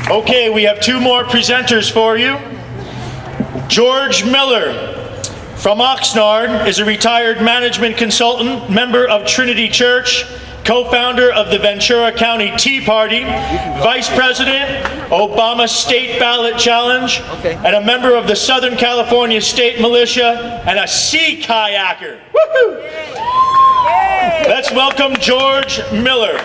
Okay, we have two more presenters for you. George Miller from Oxnard is a retired management consultant, member of Trinity Church, co-founder of the Ventura County Tea Party, vice president, Obama State Ballot Challenge, and a member of the Southern California State Militia, and a sea kayaker. Woohoo! Let's welcome George Miller.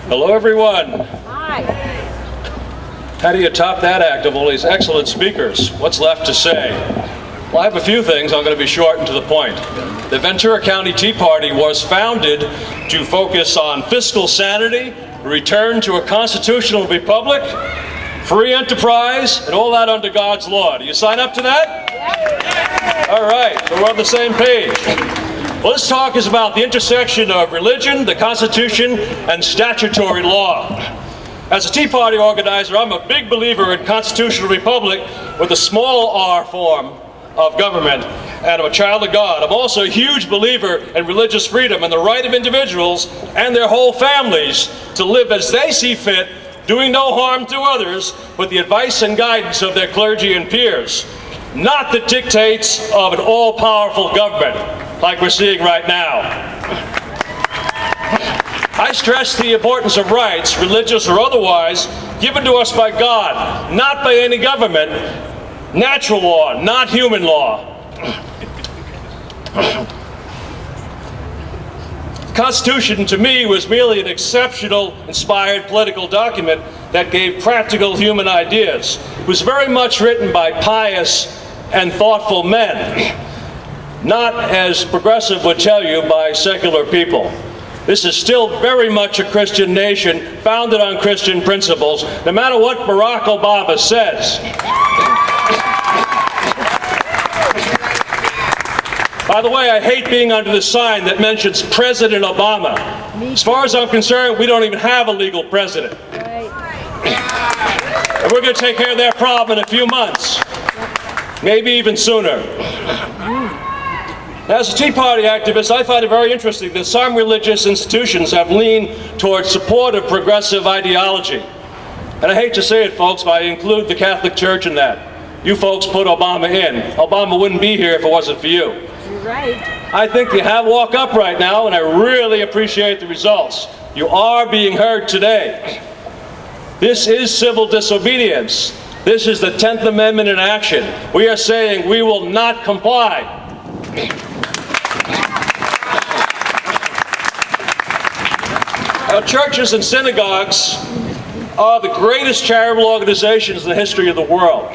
Hello, everyone. Hi. How do you top that act of all these excellent speakers? What's left to say? Well, I have a few things. I'm going to be short and to the point. The Ventura County Tea Party was founded to focus on fiscal sanity, return to a constitutional republic, free enterprise, and all that under God's law. Do you sign up to that? Yep. All right, so we're on the same page. Well, this talk is about the intersection of religion, the Constitution, and statutory law. As a Tea Party organizer, I'm a big believer in constitutional republic with a small r form of government, and I'm a child of God. I'm also a huge believer in religious freedom and the right of individuals and their whole families to live as they see fit, doing no harm to others, with the advice and guidance of their clergy and peers, not the dictates of an all-powerful government like we're seeing right now. I stress the importance of rights, religious or otherwise, given to us by God, not by any government, natural law, not human law. The Constitution, to me, was merely an exceptional, inspired political document that gave practical human ideas. It was very much written by pious and thoughtful men, not, as progressive would tell you, by secular people. This is still very much a Christian nation, founded on Christian principles, no matter what Barack Obama says. By the way, I hate being under the sign that mentions President Obama. As far as I'm concerned, we don't even have a legal president. And we're going to take care of that problem in a few months, maybe even sooner. As a Tea Party activist, I find it very interesting that some religious institutions have leaned towards support of progressive ideology. And I hate to say it, folks, but I include the Catholic Church in that. You folks put Obama in. Obama wouldn't be here if it wasn't for you. You're right. I think you have woke up right now, and I really appreciate the results. You are being heard today. This is civil disobedience. This is the 10th Amendment in action. We are saying we will not comply. Now, churches and synagogues are the greatest charitable organizations in the history of the world.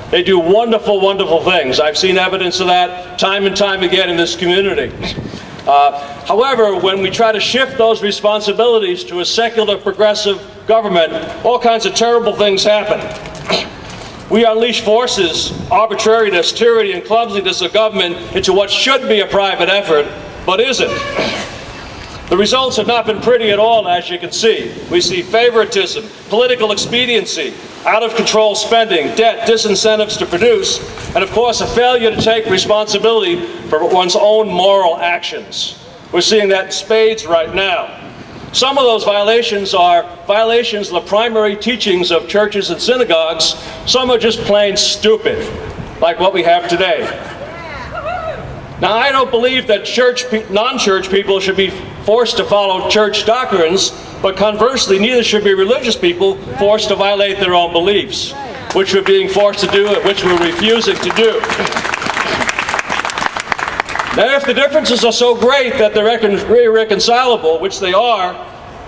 They do wonderful, wonderful things. I've seen evidence of that time and time again in this community. However, when we try to shift those responsibilities to a secular, progressive government, all kinds of terrible things happen. We unleash forces, arbitrariness, tyranny, and clumsiness of government into what should be a private effort, but isn't. The results have not been pretty at all, as you can see. We see favoritism, political expediency, out-of-control spending, debt, disincentives to produce, and of course a failure to take responsibility for one's own moral actions. We're seeing that in spades right now. Some of those violations are violations of the primary teachings of churches and synagogues. Some are just plain stupid, like what we have today. Now, I don't believe that non-church people should be forced to follow church doctrines, but conversely, neither should be religious people forced to violate their own beliefs, which we're being forced to do and which we're refusing to do. Now, if the differences are so great that they're irreconcilable, which they are,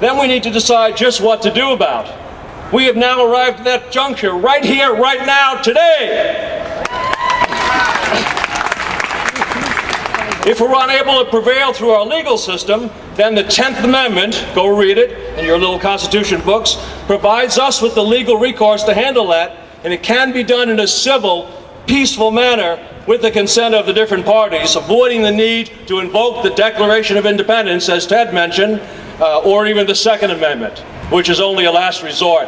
then we need to decide just what to do about it. We have now arrived at that juncture right here, right now, today. If we're unable to prevail through our legal system, then the 10th Amendment, go read it in your little Constitution books, provides us with the legal recourse to handle that, and it can be done in a civil, peaceful manner with the consent of the different parties, avoiding the need to invoke the Declaration of Independence, as Ted mentioned, or even the Second Amendment, which is only a last resort.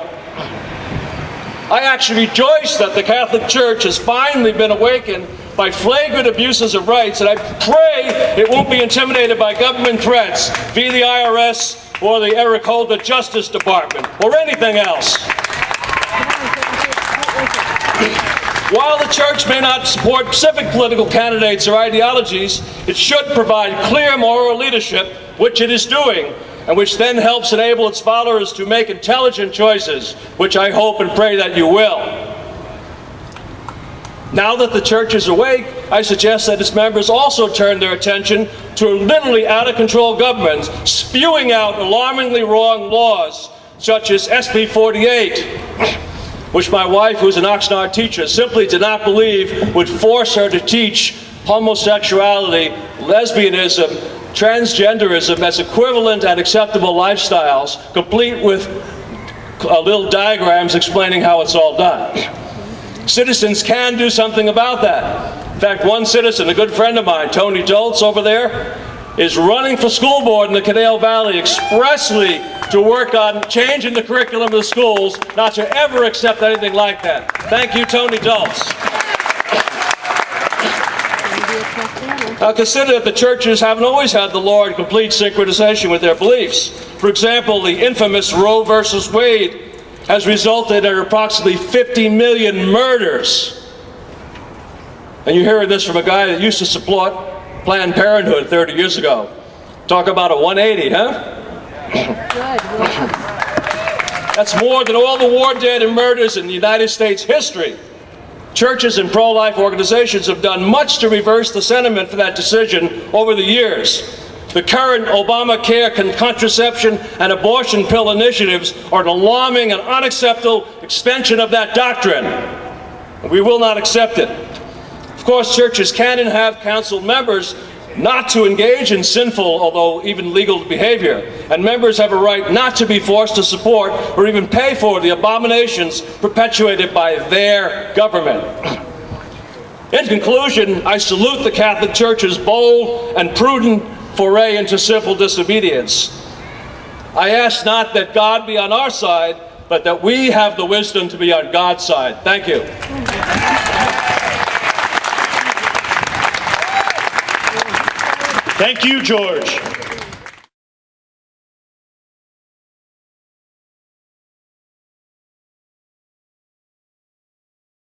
I actually rejoice that the Catholic Church has finally been awakened by flagrant abuses of rights, and I pray it won't be intimidated by government threats via the IRS or the Eric Holder Justice Department or anything else. While the church may not support specific political candidates or ideologies, it should provide clear moral leadership, which it is doing, and which then helps enable its followers to make intelligent choices, which I hope and pray that you will. Now that the church is awake, I suggest that its members also turn their attention to literally out-of-control governments spewing out alarmingly wrong laws, such as SB 48, which my wife, who's an Oxnard teacher, simply did not believe would force her to teach homosexuality, lesbianism, transgenderism as equivalent and acceptable lifestyles, complete with little diagrams explaining how it's all done. Citizens can do something about that. In fact, one citizen, a good friend of mine, Tony Doltz over there, is running for school board in the Canal Valley expressly to work on changing the curriculum of the schools, not to ever accept anything like that. Thank you, Tony Doltz. Now consider that the churches haven't always had the law in complete synchronization with their beliefs. For example, the infamous Roe versus Wade has resulted in approximately 50 million murders. And you're hearing this from a guy that used to support Planned Parenthood 30 years ago. Talk about a 180, huh? That's more than all the war dead and murders in the United States history. Churches and pro-life organizations have done much to reverse the sentiment for that decision over the years. The current Obamacare contraception and abortion pill initiatives are an alarming and unacceptable extension of that doctrine. We will not accept it. Of course, churches can and have counseled members not to engage in sinful, although even legal behavior, and members have a right not to be forced to support or even pay for the abominations perpetuated by their government. In conclusion, I salute the Catholic Church's bold and prudent foray into civil disobedience. I ask not that God be on our side, but that we have the wisdom to be on God's side. Thank you. Thank you, George.